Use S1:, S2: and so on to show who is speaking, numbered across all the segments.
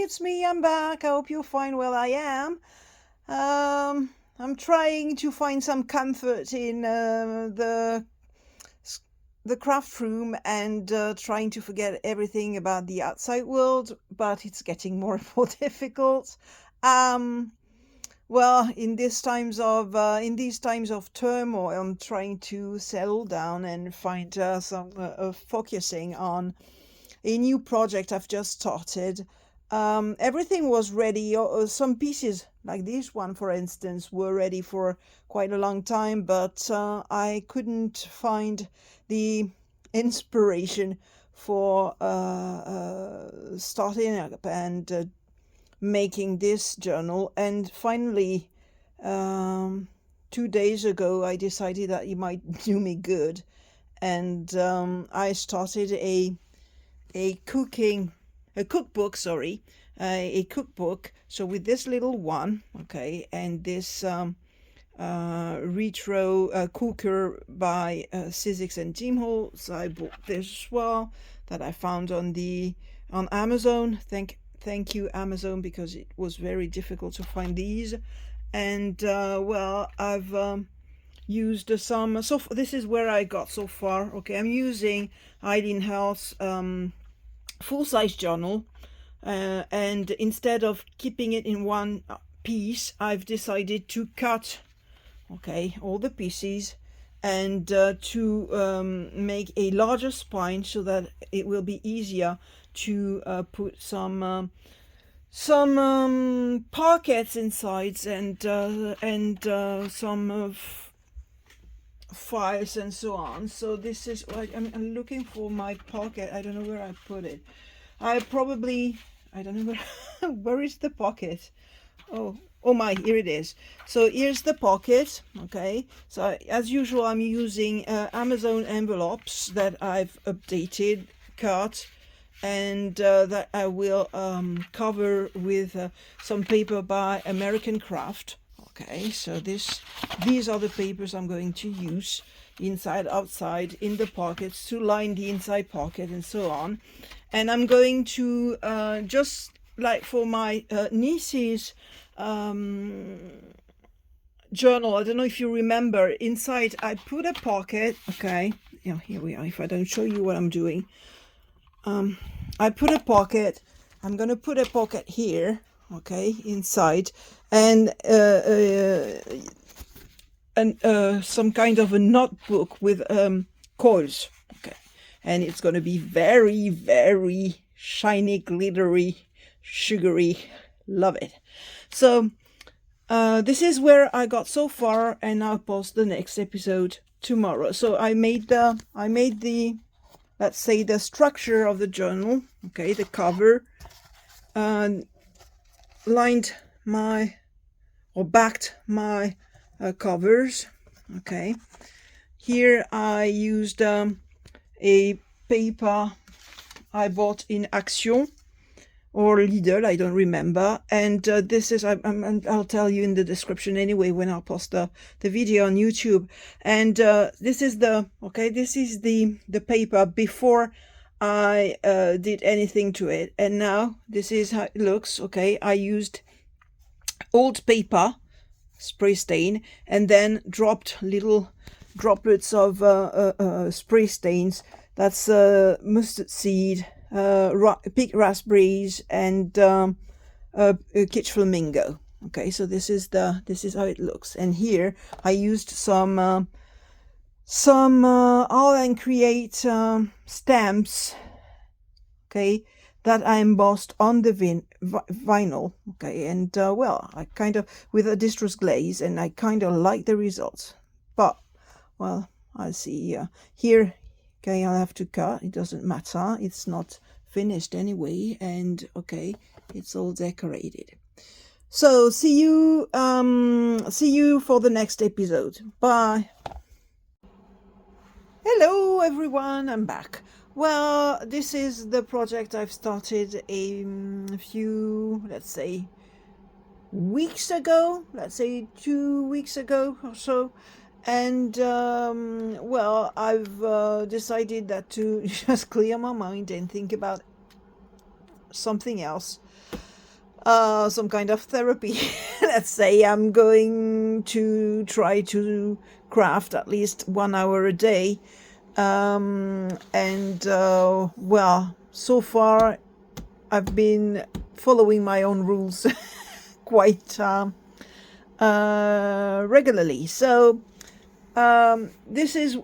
S1: it's me, I'm back. I hope you'll find where I am. I'm trying to find some comfort in the craft room and trying to forget everything about the outside world, but it's getting more and more difficult. Well, in these times of turmoil, I'm trying to settle down and find some focusing on a new project I've just started. Everything was ready. Some pieces, like this one, for instance, were ready for quite a long time, but I couldn't find the inspiration for starting up and making this journal. And finally, 2 days ago, I decided that it might do me good, and I started a cookbook, a cookbook. So with this little one, okay, and this retro cooker by Sizzix and Team Hall. So I bought this as well, that I found on Amazon. Thank you, Amazon, because it was very difficult to find these. And well, I've used some. So this is where I got so far. Okay, I'm using Eileen Hull's full-size journal, and instead of keeping it in one piece, I've decided to cut, okay, all the pieces, and to make a larger spine so that it will be easier to put some pockets inside, and some files and so on. So this is like, I'm looking for my pocket. I don't know where I put it. I don't know where where is the pocket. Oh my, here it is. So here's the pocket. Okay, so as usual, I'm using Amazon envelopes that I've updated, cut, and that I will cover with some paper by American Craft. Okay, so these are the papers I'm going to use, inside, outside, in the pockets, to line the inside pocket and so on. And I'm going to just like for my niece's journal, I don't know if you remember, inside I put a pocket. Okay, yeah, here we are. If I don't show you what I'm doing, I put a pocket. I'm gonna put a pocket here, okay, inside, and some kind of a notebook with coils, okay, and it's gonna be very, very shiny, glittery, sugary. Love it. So this is where I got so far, and I'll post the next episode tomorrow. So I made the let's say the structure of the journal, okay, the cover, lined my, or backed my covers. Okay, here I used a paper I bought in Action or Lidl, I don't remember, and this is, I'll tell you in the description anyway when I'll post the video on YouTube. And this is the paper before I did anything to it, and now this is how it looks. Okay, I used old paper, spray stain, and then dropped little droplets of spray stains. That's mustard seed, pink raspberries, and kitsch flamingo. Okay, so this is how it looks. And here I used some All and Create stamps, okay, that I embossed on the vinyl. Okay, and well, I kind of, with a distress glaze, and I kind of like the results. But well, I'll see here. Okay, I'll have to cut. It doesn't matter. It's not finished anyway. And okay, it's all decorated. So see you for the next episode. Bye. Hello everyone, I'm back. Well, this is the project I've started a few, let's say, weeks ago. Let's say 2 weeks ago or so. And well, I've decided to just clear my mind and think about something else. some kind of therapy. Let's say I'm going to try to craft at least 1 hour a day. Well, so far I've been following my own rules quite regularly. So this is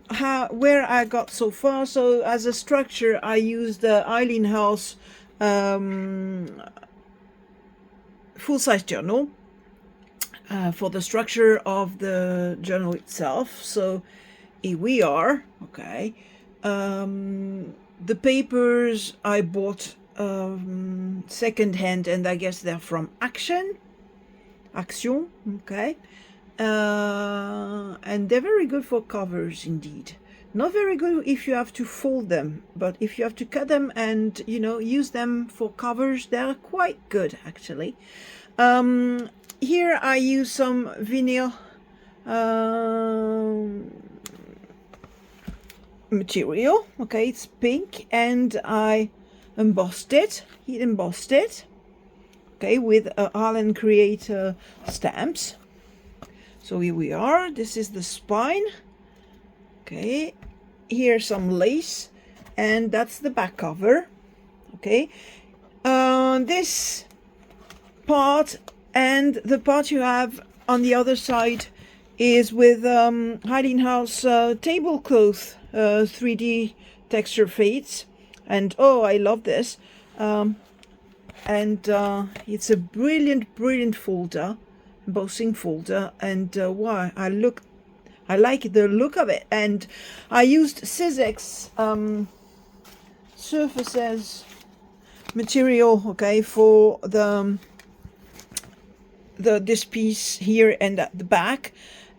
S1: where I got so far. So as a structure, I used the Eileen Hull full-size journal for the structure of the journal itself. So here we are. Okay, the papers I bought second-hand, and I guess they're from Action. Okay, and they're very good for covers indeed. Not very good if you have to fold them, but if you have to cut them and, you know, use them for covers, they're quite good actually. Here I use some vinyl material. Okay, it's pink, and I embossed it, heat embossed it. Okay, with Harlan Creator stamps. So here we are. This is the spine. Okay, here's some lace, and that's the back cover. Okay, this part and the part you have on the other side is with Eileen Hull's Tablecloth 3D texture fades, and oh, I love this. It's a brilliant folder, embossing folder, and why I like the look of it. And I used Sizzix surfacez material, okay, for this piece here and at the back.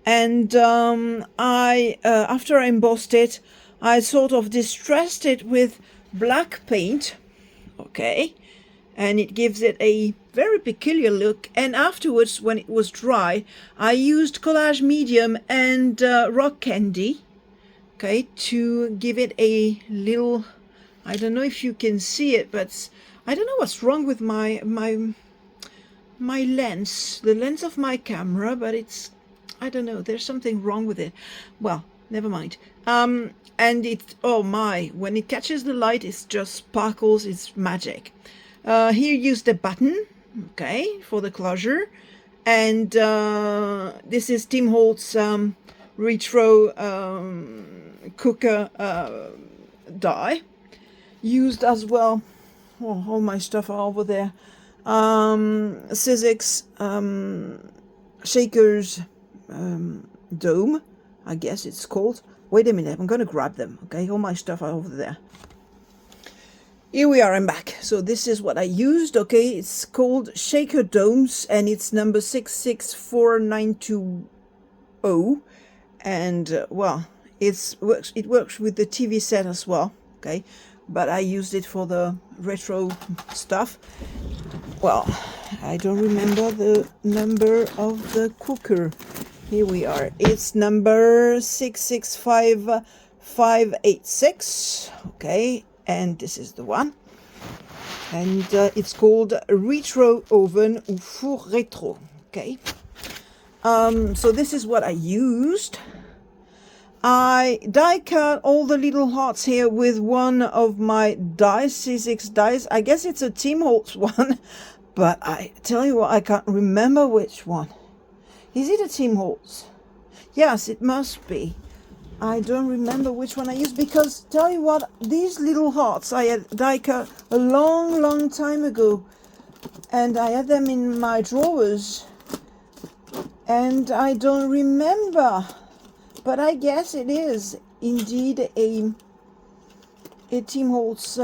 S1: And after I embossed it, I sort of distressed it with black paint, okay, and it gives it a very peculiar look. And afterwards, when it was dry, I used collage medium and rock candy, okay, to give it a little, I don't know if you can see it, but I don't know what's wrong with my lens, the lens of my camera, but it's, I don't know, there's something wrong with it. Well, never mind. And it, oh my, when it catches the light, it just sparkles, it's magic. Here used a button, okay, for the closure. And this is Tim Holtz retro cooker die. Used as well, oh, all my stuff are over there. Sizzix Shakers Dome, I guess it's called. Wait a minute, I'm going to grab them, okay? All my stuff are over there. Here we are, I'm back. So this is what I used, okay? It's called Shaker Domes, and it's number 664920. And, well, it works with the TV set as well, okay? But I used it for the retro stuff. Well, I don't remember the number of the cooker. Here we are. It's number 665586. Okay, and this is the one. And it's called Retro Oven ou Four Retro. Okay. So this is what I used. I die cut all the little hearts here with one of my dies, C6 dies. I guess it's a Tim Holtz one, but I tell you what, I can't remember which one. Is it a Tim Holtz? Yes, it must be. I don't remember which one I used, because tell you what, these little hearts I had die cut a long time ago, and I had them in my drawers, and I don't remember. But I guess it is indeed a Tim Holtz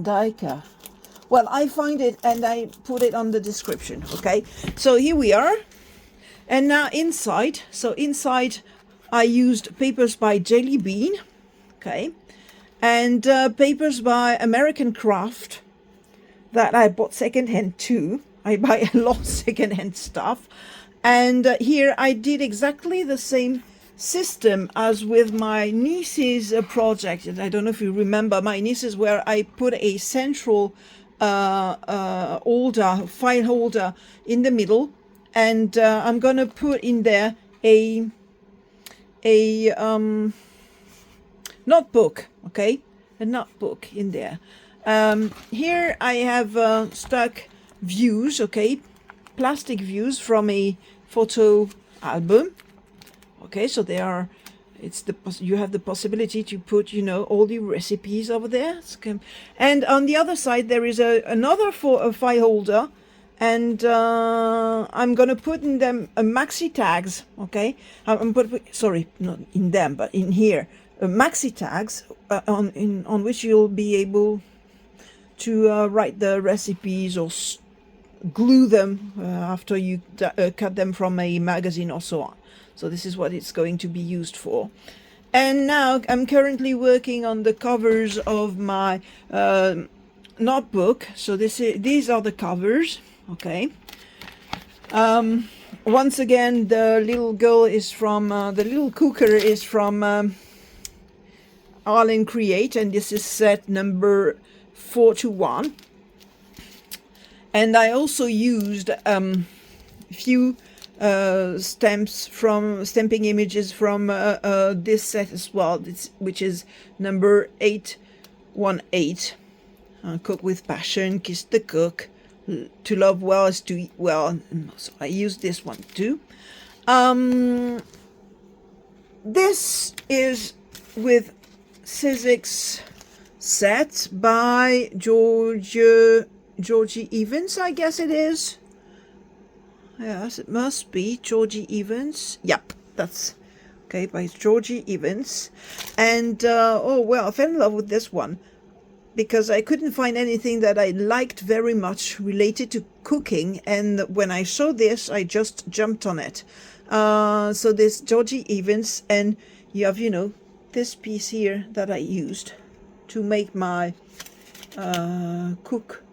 S1: die cut. Well, I find it and I put it on the description, okay? So here we are. And now inside, so inside I used papers by Jillibean, okay? And papers by American Craft that I bought secondhand too. I buy a lot of secondhand stuff. And here I did exactly the same system as with my niece's project. And I don't know if you remember my niece's, where I put a central holder, file holder in the middle, and I'm gonna put in there a notebook, okay, a notebook in there. Here I have stuck views, okay, plastic views from a photo album. Okay, so they are, you have the possibility to put, you know, all the recipes over there. And on the other side there is another file holder, and I'm gonna put in them maxi tags. Okay, sorry, not in them, but in here, maxi tags on which you'll be able to write the recipes or glue them after you cut them from a magazine or so on. So this is what it's going to be used for. And now I'm currently working on the covers of my notebook. So these are the covers, okay. Once again, the little girl is from, the little cooker is from Arlen Create, and this is set number 421. And I also used a few stamping images from this set as well, which is number 818. Cook with passion, kiss the cook, to love well is to eat well. So I used this one too. This is with Sizzix set by Georgie Evans, I guess it is. Yes, it must be Georgie Evans. Yep, that's okay, by Georgie Evans. And oh well, I fell in love with this one because I couldn't find anything that I liked very much related to cooking, and when I saw this I just jumped on it. So this Georgie Evans, and you have, you know, this piece here that I used to make my cook,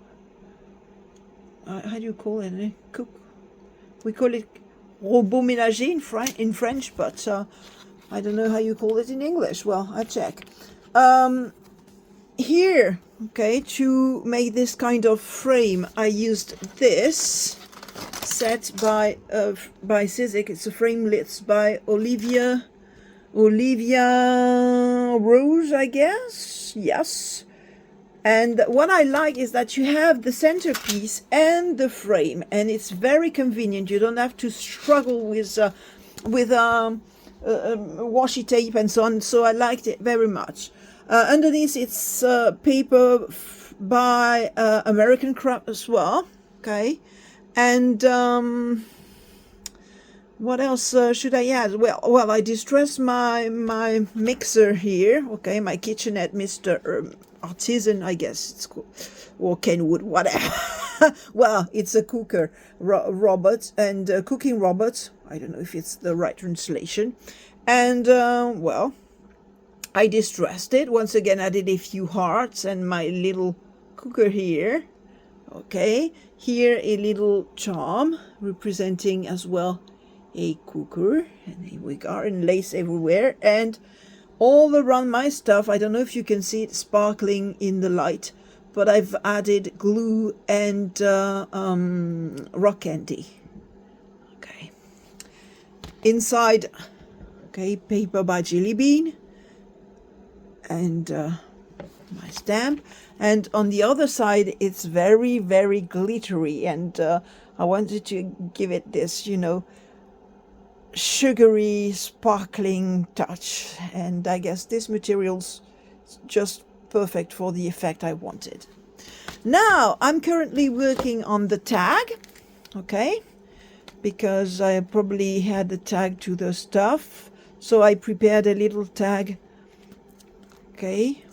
S1: how do you call it? Cook. We call it robot ménager in French, but I don't know how you call it in English. Well, I check. Here, okay, to make this kind of frame, I used this set by Sizzix. It's a framelits by Olivia Rose, I guess. Yes. And what I like is that you have the centerpiece and the frame, and it's very convenient. You don't have to struggle with washi tape and so on. So I liked it very much. Underneath, it's paper by American Craft as well. Okay, and what else should I add? Well, I distressed my mixer here. Okay, my kitchenette, Mr. Artisan, I guess it's called, or Kenwood, whatever. Well, it's a cooker robot and cooking robot. I don't know if it's the right translation. And well, I distressed it. Once again, I did a few hearts and my little cooker here. Okay, here a little charm representing as well a cooker, and here we are, and lace everywhere, and all around my stuff. I don't know if you can see it sparkling in the light, but I've added glue and rock candy. Okay, inside, okay, paper by Jillibean and my stamp, and on the other side it's very, very glittery, and I wanted to give it this, you know, sugary, sparkling touch, and I guess this material's just perfect for the effect I wanted. Now I'm currently working on the tag, okay, because I probably had the tag to the stuff, so I prepared a little tag, okay,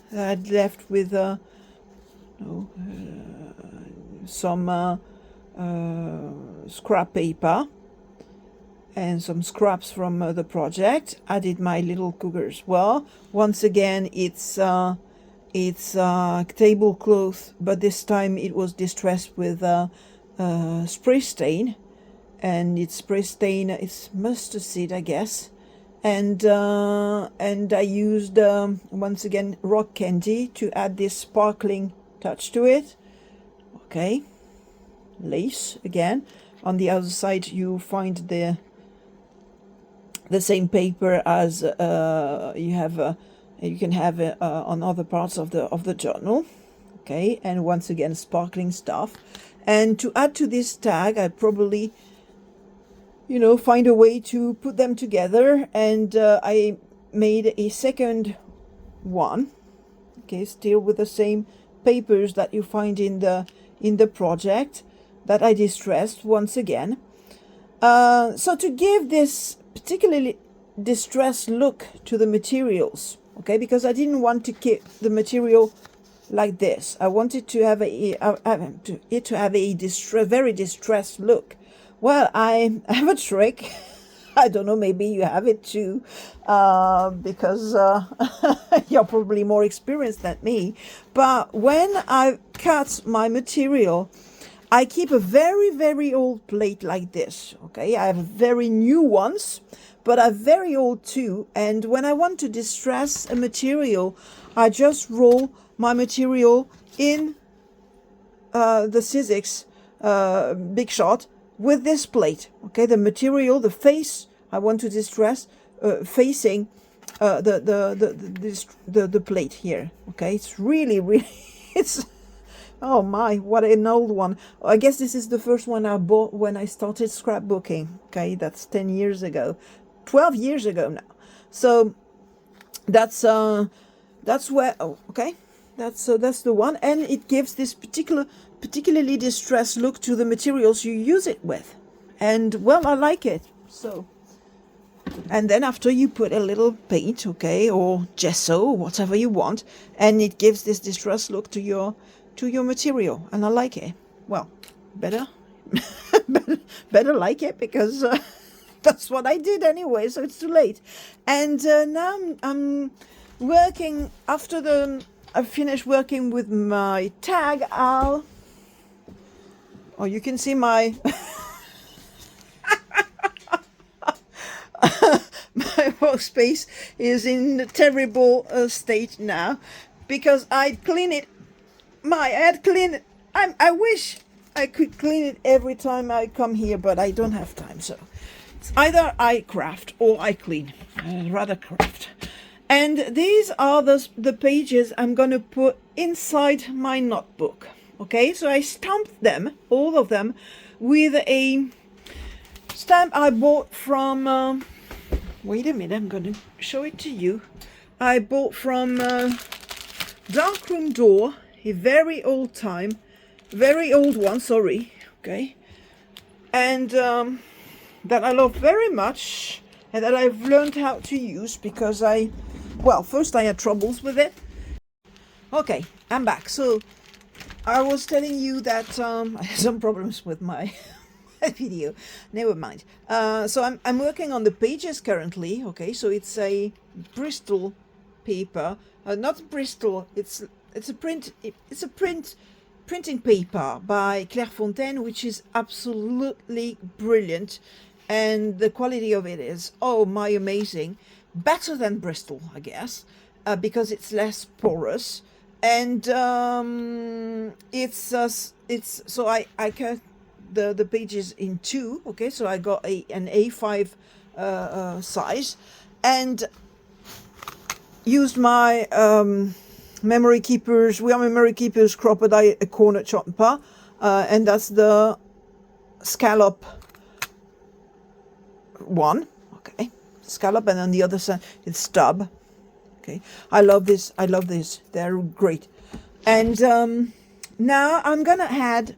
S1: that I'd left with some scrap paper and some scraps from the project. I did my little cooker as well. Once again, it's tablecloth, but this time it was distressed with spray stain, and it's spray stain. It's mustard seed, I guess, and I used once again rock candy to add this sparkling touch to it. okay, lace again. On the other side you find the same paper as you can have on other parts of the journal. Okay, and once again sparkling stuff. And to add to this tag, I probably, you know, find a way to put them together, and I made a second one, okay, still with the same papers that you find in the project that I distressed once again. So to give this particularly distressed look to the materials, okay, because I didn't want to keep the material like this. I wanted to have a very distressed look. Well, I have a trick. I don't know, maybe you have it too, because you're probably more experienced than me. But when I cut my material, I keep a very, very old plate like this, okay? I have very new ones, but I'm very old too. And when I want to distress a material, I just roll my material in the Sizzix Big Shot with this plate, okay? The material, the face I want to distress, facing the plate here, okay? It's really, really, it's, oh my, what an old one. I guess this is the first one I bought when I started scrapbooking, okay? That's 10 years ago, 12 years ago now. So that's where, oh, okay? That's the one, and it gives this particularly distressed look to the materials you use it with, and well, I like it. So, and then after you put a little paint, okay, or gesso, or whatever you want, and it gives this distressed look to your material, and I like it. Well, better like it, because that's what I did anyway. So it's too late, and now I'm working after I finished working with my tag. Oh, you can see my my workspace is in a terrible state now, because I clean it. I had clean it. I wish I could clean it every time I come here, but I don't have time. So it's either I craft or I clean. I'd rather craft. And these are the pages I'm going to put inside my notebook. Okay, so I stamped them, all of them, with a stamp I bought from, wait a minute, I'm going to show it to you. I bought from Darkroom Door, a very old one, sorry, okay, and that I love very much, and that I've learned how to use, because well, first I had troubles with it. Okay, I'm back. So I was telling you that I had some problems with my video. Never mind. So I'm working on the pages currently. Okay, so it's a Bristol paper, not Bristol. It's a printing paper by Clairefontaine, which is absolutely brilliant, and the quality of it is, oh my, amazing. Better than Bristol, I guess, because it's less porous, and it's so I cut the pages in two, okay, so I got an A5 size, and used my Memory Keepers, We Are Memory Keepers Crocodile Corner Chomper, and that's the scallop one, okay, scallop, and on the other side it's stub. Okay, I love this, they're great. And now I'm gonna add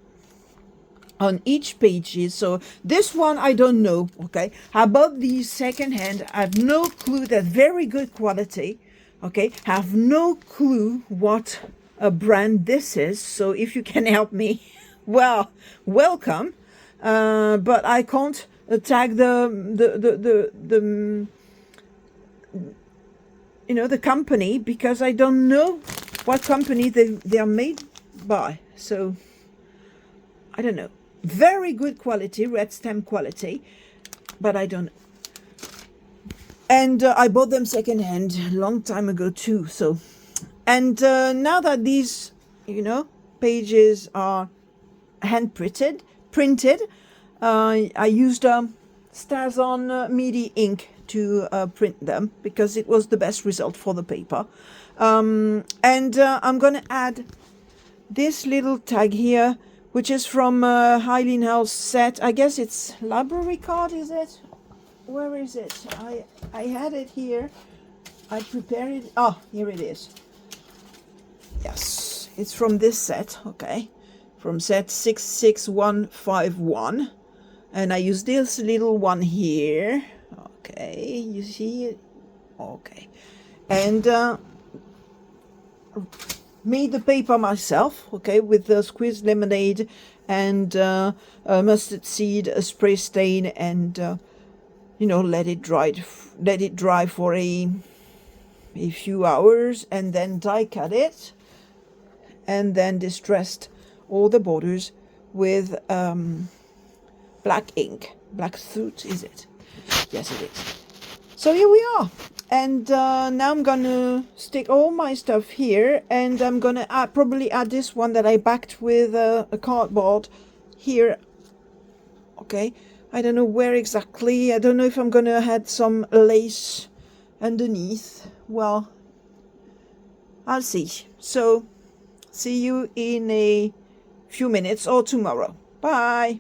S1: on each pages. So this one I don't know, okay, I bought these secondhand. I have no clue. They're very good quality, okay, I have no clue what a brand this is, so if you can help me, well, welcome. But I can't tag the you know, the company, because I don't know what company they are made by. So I don't know. Very good quality, red stamp quality, but I don't know. And I bought them secondhand a long time ago too. So, and now that these, you know, pages are hand printed. I used Stazon MIDI ink to print them because it was the best result for the paper. And I'm going to add this little tag here, which is from Eileen Hull's set. I guess it's library card, is it? Where is it? I had it here. I prepared it. Oh, here it is. Yes, it's from this set, okay. From set 66151. And I use this little one here. Okay, you see it? Okay. And made the paper myself, okay, with the squeezed lemonade and mustard seed, a spray stain, and you know, let it dry for a few hours, and then die cut it, and then distressed all the borders with black ink. Black soot, is it? Yes, it is. So here we are. And now I'm gonna stick all my stuff here, and I'm gonna probably add this one that I backed with a cardboard here. Okay, I don't know where exactly. I don't know if I'm gonna add some lace underneath. Well, I'll see. So see you in a few minutes or tomorrow. Bye.